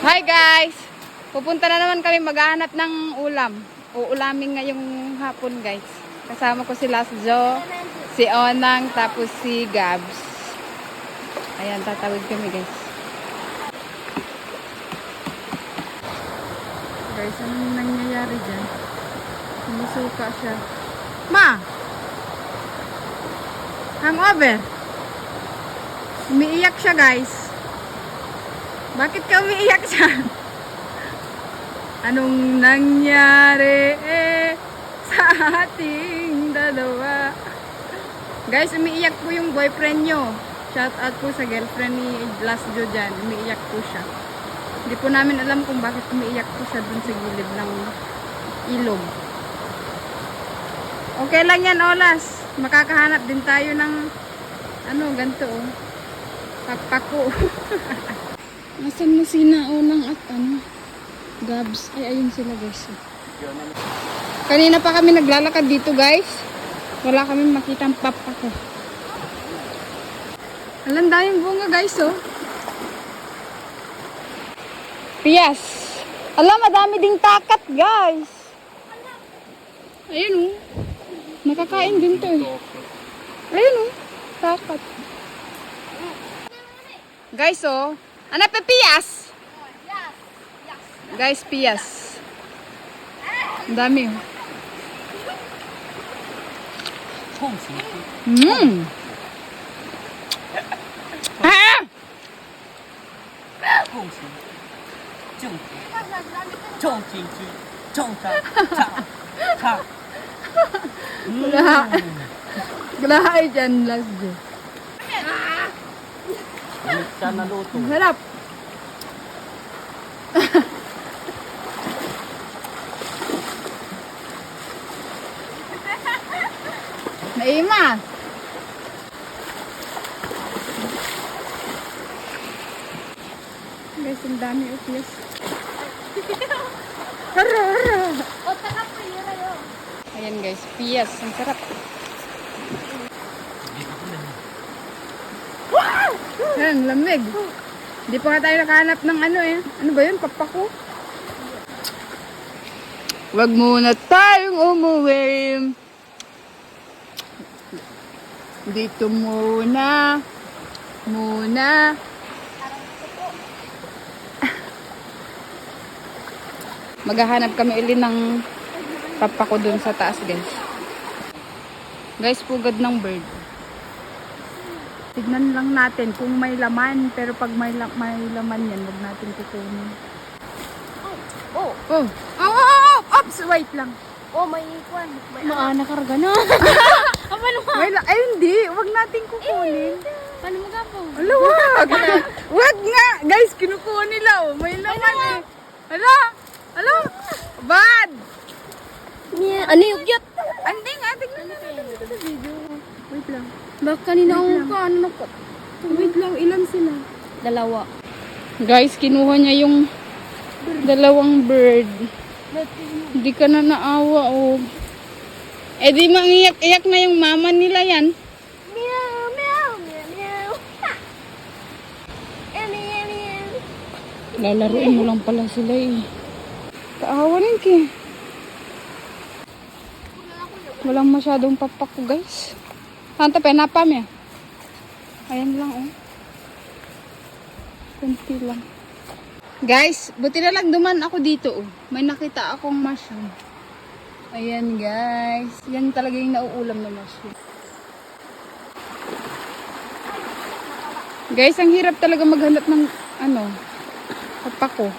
Hi guys! Pupunta na naman kami maghahanap ng ulam. Uulamin ngayong hapon guys. Kasama ko si Lasjo, si Onang, tapos si Gabs. Ayan, tatawid kami guys. Guys, anong nangyayari dyan? Sumusuka siya. Ma! Hangover! Umiiyak siya guys. Bakit ka umiiyak siya? Anong nangyari sa ating dalawa? Guys, umiiyak po yung boyfriend nyo. Shout out po sa girlfriend ni Lasjo dyan. Umiiyak po siya. Hindi po namin alam kung bakit umiiyak po siya dun sa gilid ng ilog. Okay lang yan, Olas. Makakahanap din tayo ng ganito oh. Pakpako. Nasaan na si Naonang at Gabs? Ay, ayun sila guys. Kanina pa kami naglalakad dito guys. Wala kami makitang papako. Alam daming bunga guys oh. Piyas. Alam, madami ding takat guys. Ayun oh. Nakakain din to eh. Ayun oh. Takat. Guys oh. Ano pa piyas? Guys, piyas. Ang dami oh. Ah! Galahay dyan, Lasjo. Ang harap. Naima. Guys, ang dami of yes. Ayan guys, piyas. Ang sarap. Ayan, lamig. Hindi pa nga tayo nakahanap ng Ano ba yun? Papako? Wag muna tayong umuwi. Dito muna. Maghahanap kami uli ng papako dun sa taas guys. Guys, pugad ng bird. Tignan lang natin kung may laman. Pero pag may laman yan, wag natin kukunin. Ops! Wait lang. Oh, may ikwan. Nakarga na. Ay, hindi. Wag natin kukunin. Paano mo gapo? Ala, wag. Wag nga. Guys, kinukuha nila. Oh. May laman eh. Ala. Bad. Ano yung cute? Hindi nga. Tignan natin dito sa video. Wait lang. Baka kanina Wait lang. Ilan sila? Dalawa. Guys, kinuha niya yung dalawang bird. Hindi ka na naawa, oh. Eh, di mangiyak-iyak na yung mama nila yan. Meow, meow, meow, meow. Meow, meow. Lalaruin mo lang pala sila eh. Kaawanin ki. Walang masyadong papako, guys. Santa penapam ya? Ayan lang, oh. Kunti lang. Guys, buti na lang duman ako dito, oh. May nakita akong mushroom. Ayan, guys. Yan talaga yung nauulam na mushroom. Guys, ang hirap talaga maghanap ng papako.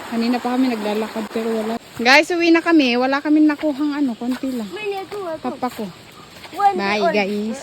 Kanina pa kami naglalakad pero wala. Guys, uwi na kami. Wala kami nakuhang konti lang. Papako. Bye, guys.